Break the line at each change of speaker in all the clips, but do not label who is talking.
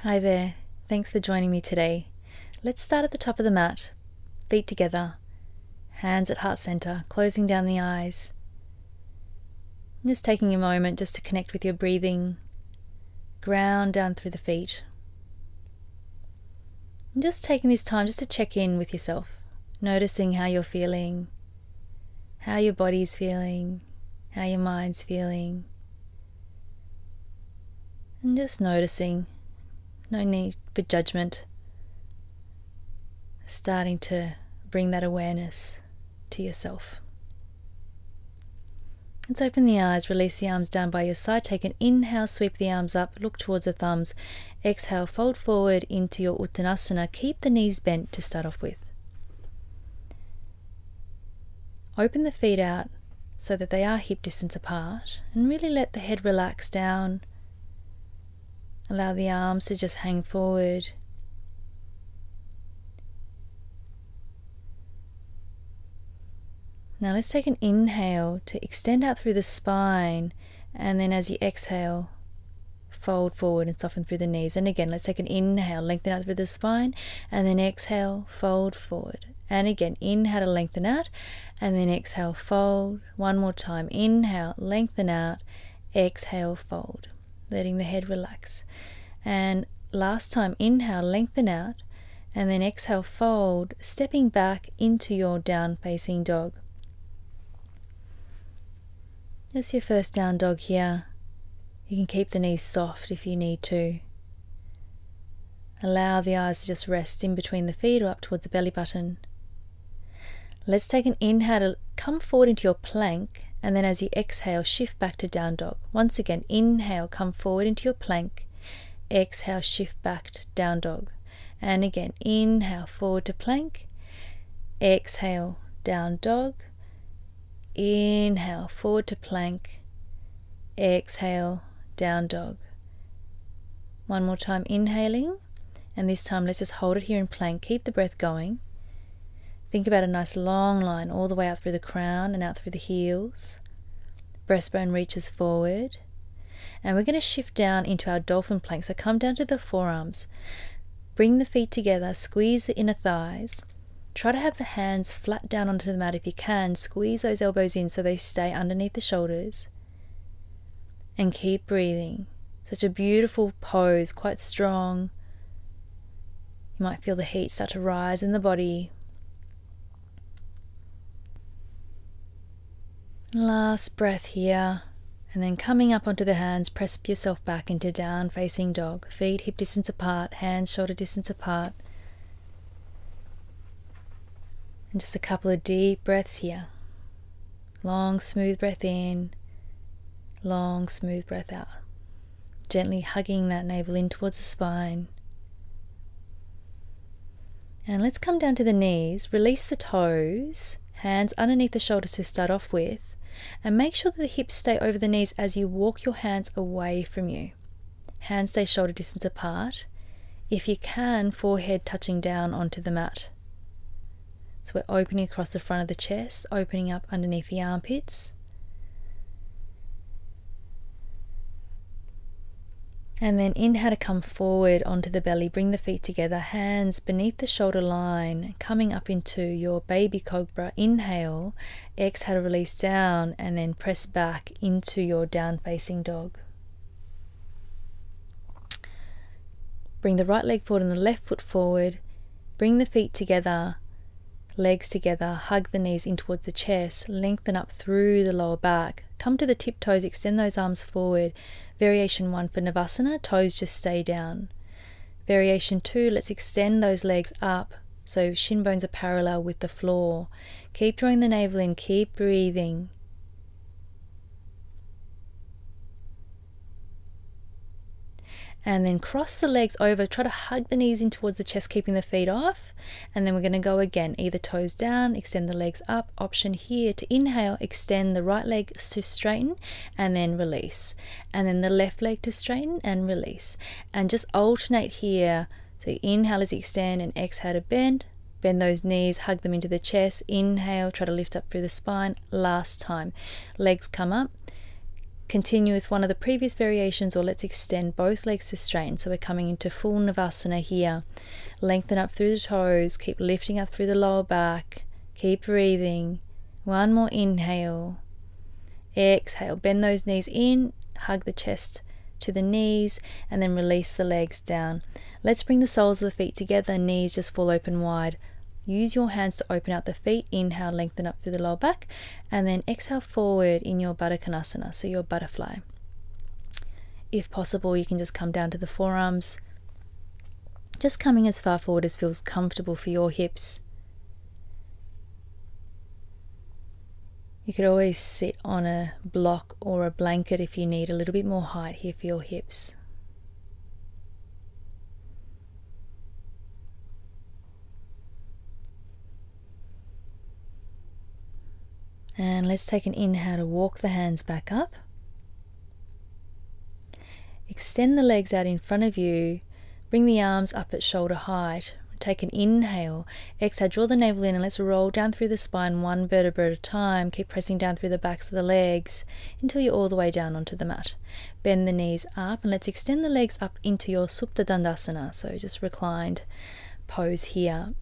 Hi there, thanks for joining me today. Let's start at the top of the mat, feet together, hands at heart center, closing down the eyes. And just taking a moment just to connect with your breathing, ground down through the feet. And just taking this time just to check in with yourself, noticing how you're feeling, how your body's feeling, how your mind's feeling. And just noticing. No need for judgment. Starting to bring that awareness to yourself. Let's open the eyes, release the arms down by your side. Take an inhale, sweep the arms up, look towards the thumbs. Exhale, fold forward into your Uttanasana. Keep the knees bent to start off with. Open the feet out so that they are hip distance apart, and really let the head relax down. Allow the arms to just hang forward. Now let's take an inhale to extend out through the spine, and then as you exhale, fold forward and soften through the knees. And again, let's take an inhale, lengthen out through the spine, and then exhale, fold forward. And again, inhale to lengthen out, and then exhale, fold. One more time, inhale, lengthen out, exhale, fold. Letting the head relax. And last time, inhale, lengthen out, and then exhale, fold, stepping back into your down facing dog. That's your first down dog here. You can keep the knees soft if you need to. Allow the eyes to just rest in between the feet or up towards the belly button. Let's take an inhale to come forward into your plank, and then as you exhale, shift back to down dog. Once again, inhale, come forward into your plank. Exhale, shift back to down dog. And again, inhale, forward to plank. Exhale, down dog. Inhale, forward to plank. Exhale, down dog. One more time, inhaling. And this time, let's just hold it here in plank. Keep the breath going. Think about a nice long line all the way out through the crown and out through the heels. Breastbone reaches forward. And we're going to shift down into our dolphin plank. So come down to the forearms. Bring the feet together. Squeeze the inner thighs. Try to have the hands flat down onto the mat if you can. Squeeze those elbows in so they stay underneath the shoulders. And keep breathing. Such a beautiful pose, quite strong. You might feel the heat start to rise in the body. Last breath here, and then coming up onto the hands, press yourself back into down facing dog. Feet hip distance apart, hands shoulder distance apart. And just a couple of deep breaths here. Long smooth breath in, long smooth breath out. Gently hugging that navel in towards the spine. And let's come down to the knees, release the toes, hands underneath the shoulders to start off with. And make sure that the hips stay over the knees as you walk your hands away from you. Hands stay shoulder distance apart. If you can, forehead touching down onto the mat. So we're opening across the front of the chest, opening up underneath the armpits. And then inhale to come forward onto the belly, bring the feet together, hands beneath the shoulder line, coming up into your baby cobra. Inhale, exhale to release down, and then press back into your down facing dog. Bring the right leg forward and the left foot forward, bring the feet together, legs together, hug the knees in towards the chest, lengthen up through the lower back, come to the tiptoes, extend those arms forward. Variation 1 for Navasana, toes just stay down. Variation 2, let's extend those legs up so shin bones are parallel with the floor. Keep drawing the navel in, keep breathing. And then cross the legs over, try to hug the knees in towards the chest, keeping the feet off. And then we're going to go again, either toes down, extend the legs up. Option here to inhale, extend the right leg to straighten and then release. And then the left leg to straighten and release. And just alternate here. So inhale as you extend and exhale to bend. Bend those knees, hug them into the chest. Inhale, try to lift up through the spine. Last time. Legs come up. continue with one of the previous variations, or let's extend both legs to straighten. So we're coming into full Navasana here. Lengthen up through the toes, keep lifting up through the lower back, keep breathing. One more inhale. Exhale, bend those knees in, hug the chest to the knees, and then release the legs down. Let's bring the soles of the feet together, knees just fall open wide. Use your hands to open out the feet. Inhale, lengthen up through the lower back, and then exhale forward in your Bhujangasana, so your butterfly. If possible, you can just come down to the forearms, just coming as far forward as feels comfortable for your hips. You could always sit on a block or a blanket if you need a little bit more height here for your hips. And let's take an inhale to walk the hands back up. Extend the legs out in front of you. Bring the arms up at shoulder height. Take an inhale. Exhale, draw the navel in, and let's roll down through the spine one vertebra at a time. Keep pressing down through the backs of the legs until you're all the way down onto the mat. Bend the knees up, and let's extend the legs up into your Supta Dandasana, so just reclined pose here.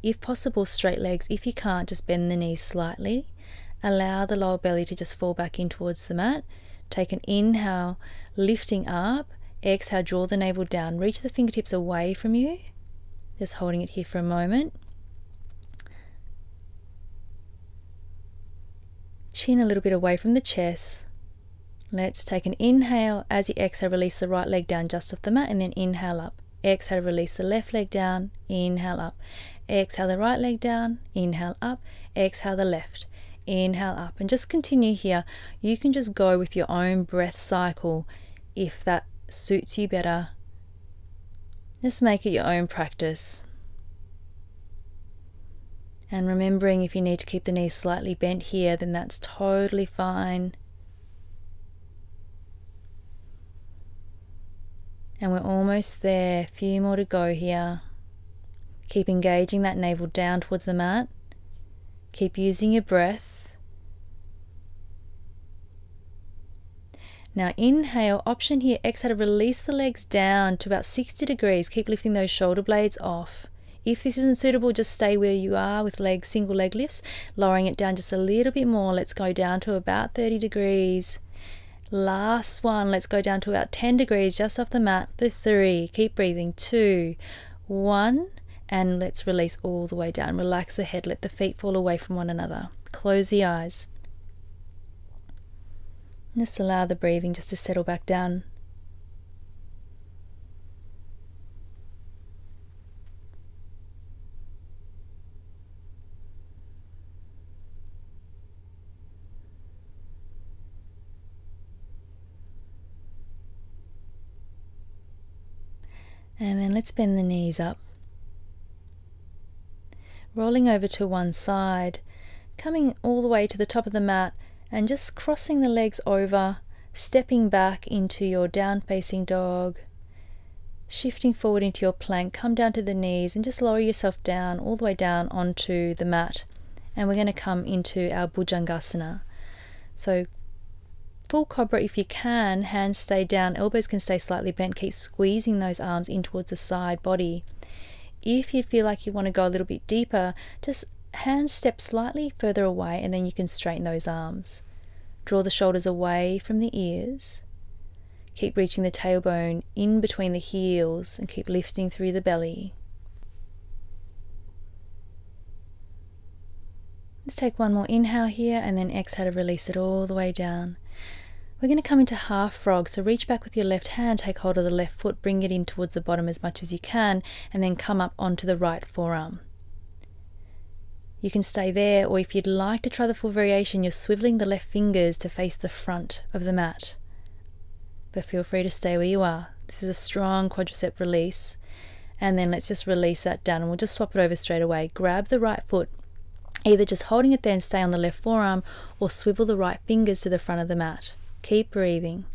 If possible, straight legs. If you can't, just bend the knees slightly. Allow the lower belly to just fall back in towards the mat. Take an inhale, lifting up. Exhale, draw the navel down. Reach the fingertips away from you. Just holding it here for a moment. Chin a little bit away from the chest. Let's take an inhale. As you exhale, release the right leg down just off the mat, and then inhale up. Exhale, release the left leg down. Inhale up. Exhale the right leg down. Inhale up. Exhale the left. Inhale up, and just continue here. You can just go with your own breath cycle if that suits you better. Just make it your own practice. And remembering, if you need to keep the knees slightly bent here, then that's totally fine. And we're almost there. A few more to go here. Keep engaging that navel down towards the mat. Keep using your breath. Now inhale, option here, exhale to release the legs down to about 60 degrees. Keep lifting those shoulder blades off. If this isn't suitable, just stay where you are with legs, single leg lifts, lowering it down just a little bit more. Let's go down to about 30 degrees. Last one, let's go down to about 10 degrees just off the mat for 3. Keep breathing. 2, 1, and let's release all the way down. Relax the head, let the feet fall away from one another. Close the eyes. Just allow the breathing just to settle back down. And then let's bend the knees up. Rolling over to one side, coming all the way to the top of the mat, and just crossing the legs over, stepping back into your down facing dog, shifting forward into your plank. Come down to the knees and just lower yourself down, all the way down onto the mat. And we're going to come into our Bhujangasana. So full Cobra if you can, hands stay down, elbows can stay slightly bent. Keep squeezing those arms in towards the side body. If you feel like you want to go a little bit deeper, just hands step slightly further away, and then you can straighten those arms. Draw the shoulders away from the ears. Keep reaching the tailbone in between the heels, and keep lifting through the belly. Let's take one more inhale here, and then exhale to release it all the way down. We're going to come into half frog, so reach back with your left hand, take hold of the left foot, bring it in towards the bottom as much as you can, and then come up onto the right forearm. You can stay there, or if you'd like to try the full variation, you're swiveling the left fingers to face the front of the mat. But feel free to stay where you are. This is a strong quadricep release. And then let's just release that down, and we'll just swap it over straight away. Grab the right foot, either just holding it there and stay on the left forearm, or swivel the right fingers to the front of the mat. Keep breathing.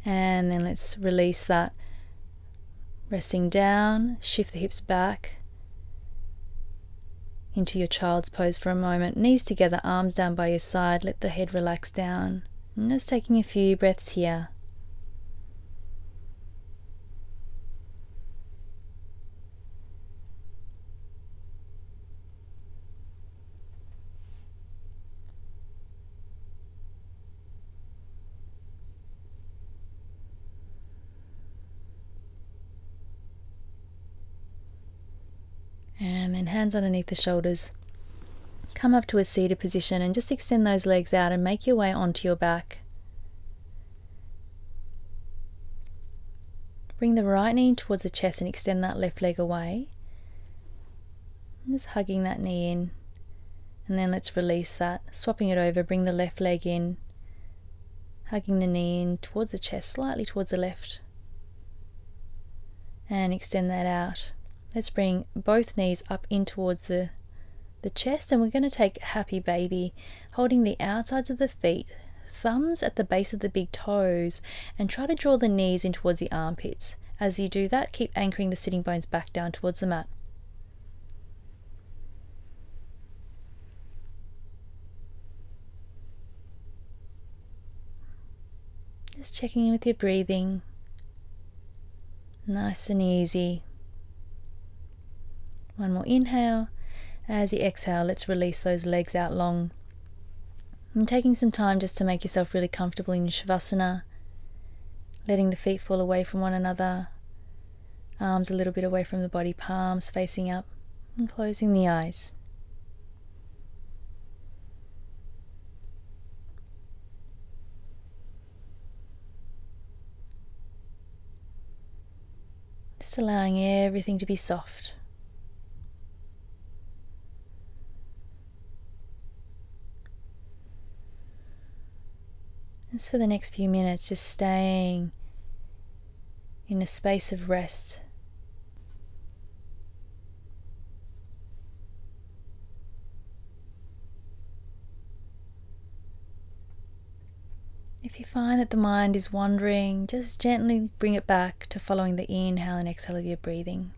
And then let's release that. Resting down, shift the hips back. into your child's pose for a moment. Knees together, arms down by your side. Let the head relax down. And just taking a few breaths here. And then hands underneath the shoulders. Come up to a seated position and just extend those legs out and make your way onto your back. Bring the right knee towards the chest and extend that left leg away. And just hugging that knee in. And then let's release that. Swapping it over, bring the left leg in. Hugging the knee in towards the chest, slightly towards the left. And extend that out. Let's bring both knees up in towards the chest, and we're going to take Happy Baby, holding the outsides of the feet, thumbs at the base of the big toes, and try to draw the knees in towards the armpits. As you do that, keep anchoring the sitting bones back down towards the mat. Just checking in with your breathing. Nice and easy. One more inhale. As you exhale, let's release those legs out long. And taking some time just to make yourself really comfortable in your Shavasana. Letting the feet fall away from one another. Arms a little bit away from the body, palms facing up. And closing the eyes. Just allowing everything to be soft. Just for the next few minutes, just staying in a space of rest. If you find that the mind is wandering, just gently bring it back to following the inhale and exhale of your breathing.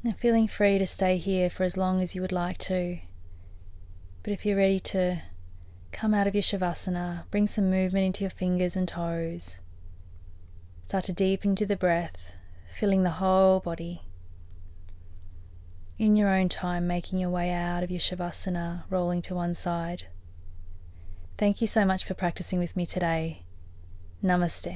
Now feeling free to stay here for as long as you would like to. But if you're ready to come out of your Shavasana, bring some movement into your fingers and toes. Start to deepen into the breath, filling the whole body. In your own time, making your way out of your Shavasana, rolling to one side. Thank you so much for practicing with me today. Namaste.